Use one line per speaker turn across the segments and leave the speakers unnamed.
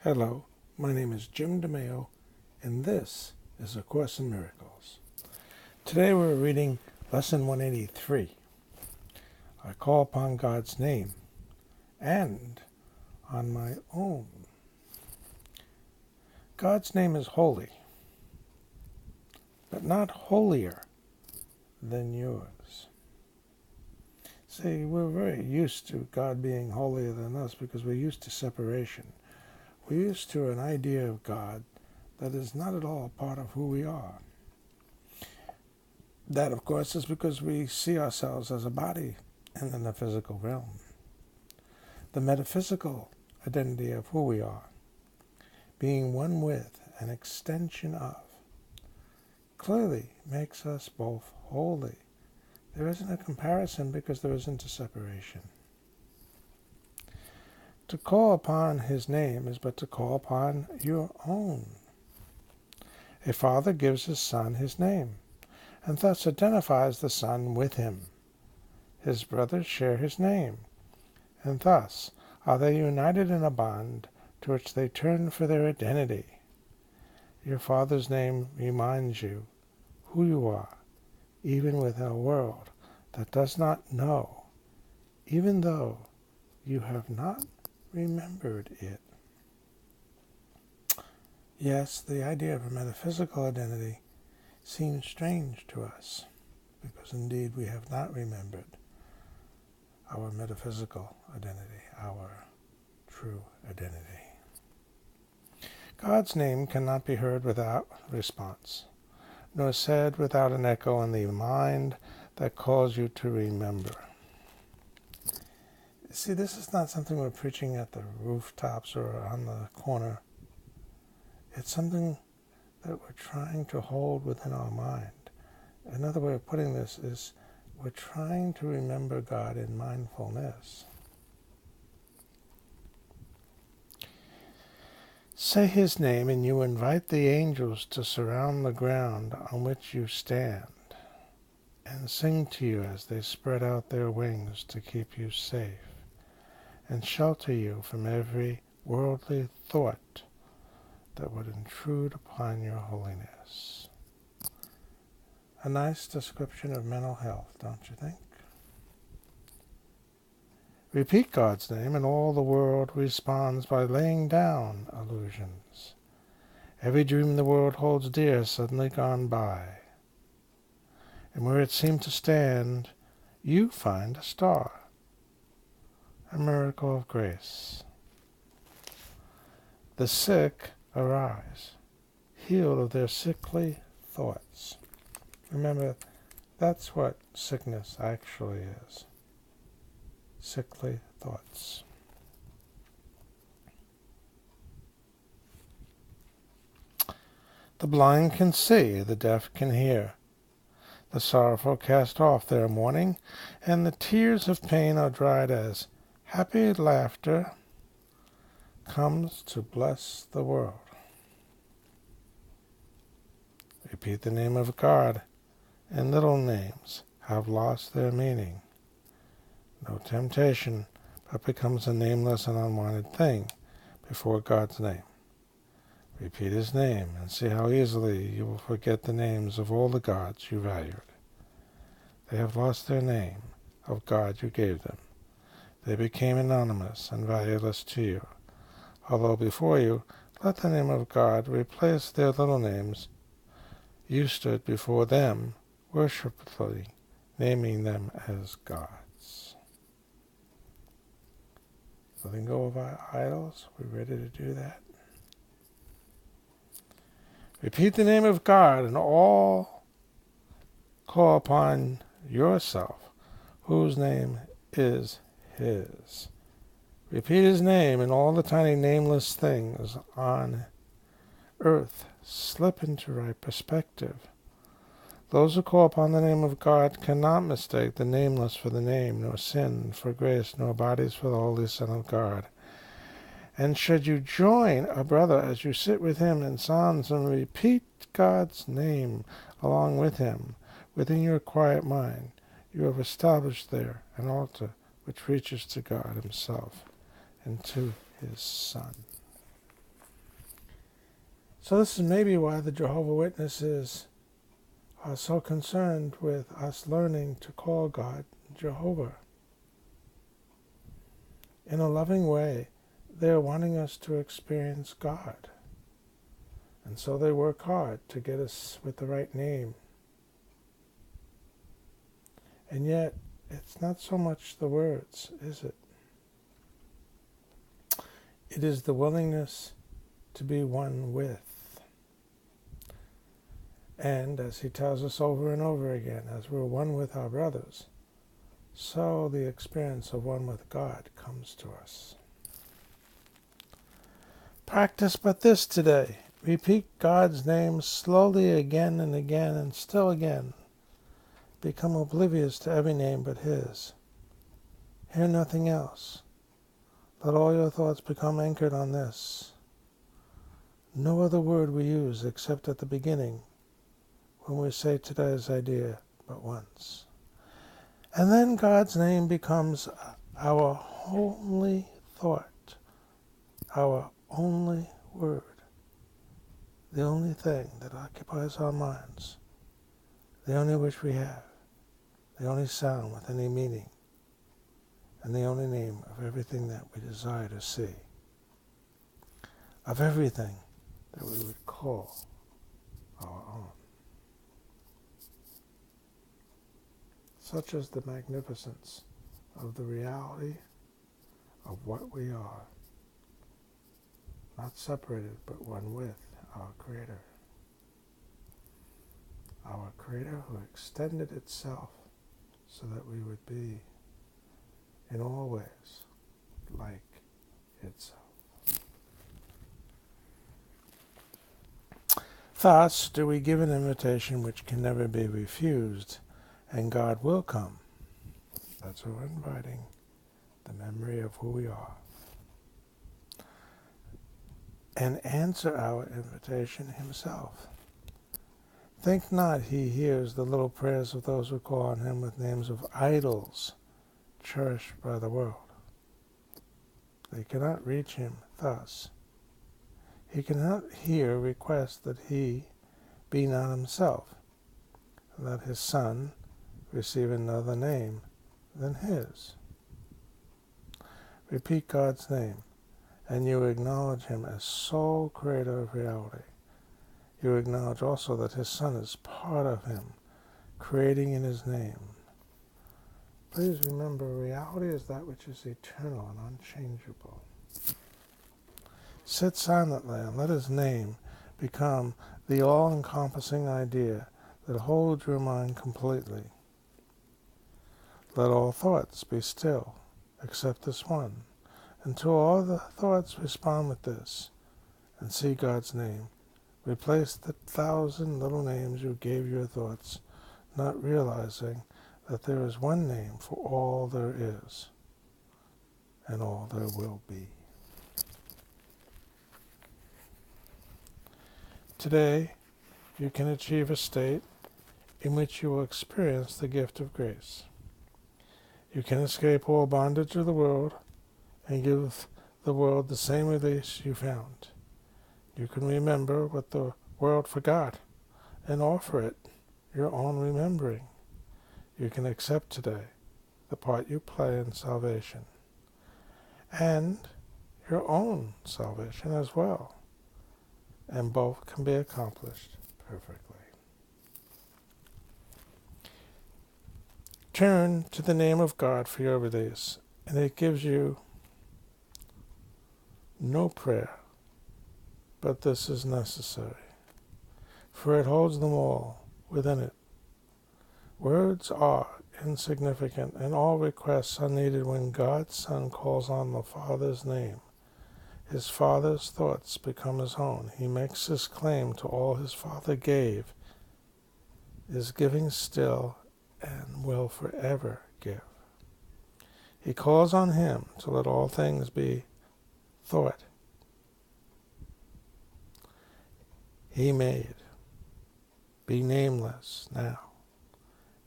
Hello, my name is Jim DeMeo, and this is A Course in Miracles. Today we're reading Lesson 183. I call upon God's name and on my own. God's name is holy, but not holier than yours. See, we're very used to God being holier than us because we're used to separation. We're used to an idea of God that is not at all part of who we are. That, of course, is because we see ourselves as a body and in the physical realm. The metaphysical identity of who we are, being one with, an extension of, clearly makes us both holy. There isn't a comparison because there isn't a separation. To call upon his name is but to call upon your own. A father gives his son his name, and thus identifies the son with him. His brothers share his name, and thus are they united in a bond to which they turn for their identity. Your father's name reminds you who you are, even within a world that does not know, even though you have not remembered it. Yes, the idea of a metaphysical identity seems strange to us, because indeed we have not remembered our metaphysical identity, our true identity. God's name cannot be heard without response, nor said without an echo in the mind that calls you to remember. See, this is not something we're preaching at the rooftops or on the corner. It's something that we're trying to hold within our mind. Another way of putting this is we're trying to remember God in mindfulness. Say his name and you invite the angels to surround the ground on which you stand and sing to you as they spread out their wings to keep you safe and shelter you from every worldly thought that would intrude upon your holiness. A nice description of mental health, don't you think? Repeat God's name and all the world responds by laying down illusions. Every dream the world holds dear suddenly gone by. And where it seemed to stand, you find a star. A miracle of grace. The sick arise, healed of their sickly thoughts. Remember, that's what sickness actually is. Sickly thoughts. The blind can see, the deaf can hear. The sorrowful cast off their mourning, and the tears of pain are dried as happy laughter comes to bless the world. Repeat the name of God, and little names have lost their meaning. No temptation but becomes a nameless and unwanted thing before God's name. Repeat his name and see how easily you will forget the names of all the gods you valued. They have lost their name of God you gave them. They became anonymous and valueless to you. Although before you, let the name of God replace their little names. You stood before them, worshipfully, naming them as gods. Letting go of our idols, we're ready to do that. Repeat the name of God and all call upon yourself, whose name is his. Repeat his name and all the tiny nameless things on earth slip into right perspective. Those who call upon the name of God cannot mistake the nameless for the name, nor sin for grace, nor bodies for the Holy Son of God. And should you join a brother as you sit with him in psalms and repeat God's name along with him, within your quiet mind, you have established there an altar which reaches to God himself and to his Son. So this is maybe why the Jehovah Witnesses are so concerned with us learning to call God Jehovah. In a loving way, they're wanting us to experience God. And so they work hard to get us with the right name. And yet, it's not so much the words, is it? It is the willingness to be one with. And as he tells us over and over again, as we're one with our brothers, so the experience of one with God comes to us. Practice but this today. Repeat God's name slowly again and again and still again. Become oblivious to every name but his. Hear nothing else. Let all your thoughts become anchored on this. No other word we use except at the beginning, when we say today's idea but once. And then God's name becomes our only thought, our only word, the only thing that occupies our minds, the only wish we have, the only sound with any meaning, and the only name of everything that we desire to see, of everything that we would call our own. Such is the magnificence of the reality of what we are, not separated but one with our Creator. Our Creator who extended itself so that we would be in all ways like itself. Thus do we give an invitation which can never be refused, and God will come. That's what we're inviting, the memory of who we are, and answer our invitation himself. Think not he hears the little prayers of those who call on him with names of idols cherished by the world. They cannot reach him thus. He cannot hear requests that he be not himself, and that his Son receive another name than his. Repeat God's name, and you acknowledge him as sole creator of reality. You acknowledge also that his Son is part of him, creating in his name. Please remember, reality is that which is eternal and unchangeable. Sit silently and let his name become the all-encompassing idea that holds your mind completely. Let all thoughts be still, except this one, until all the thoughts respond with this, and see God's name. Replace the 1,000 little names you gave your thoughts, not realizing that there is one name for all there is, and all there will be. Today, you can achieve a state in which you will experience the gift of grace. You can escape all bondage of the world and give the world the same release you found. You can remember what the world forgot and offer it your own remembering. You can accept today the part you play in salvation and your own salvation as well. And both can be accomplished perfectly. Turn to the name of God for your release, and it gives you no prayer, but this is necessary, for it holds them all within it. Words are insignificant, and all requests are needed when God's Son calls on the Father's name. His Father's thoughts become his own. He makes his claim to all his Father gave, is giving still, and will forever give. He calls on him to let all things be thought he made, be nameless now,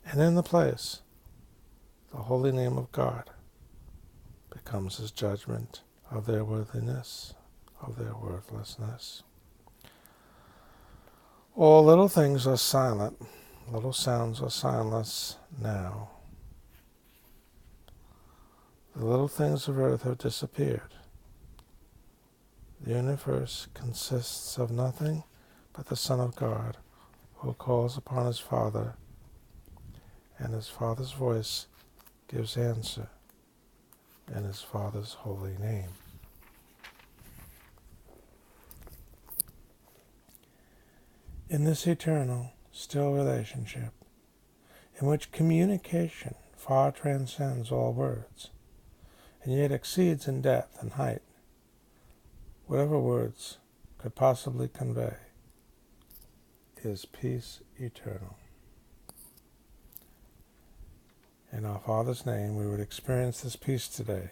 and in the place, the holy name of God becomes his judgment of their worthiness, of their worthlessness. All little things are silent. Little sounds are silenced now. The little things of earth have disappeared. The universe consists of nothing but the Son of God, who calls upon his Father, and his Father's voice gives answer in his Father's holy name. In this eternal, still relationship, in which communication far transcends all words, and yet exceeds in depth and height whatever words could possibly convey, is peace eternal. In our Father's name we would experience this peace today,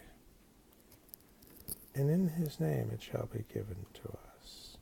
and in his name it shall be given to us.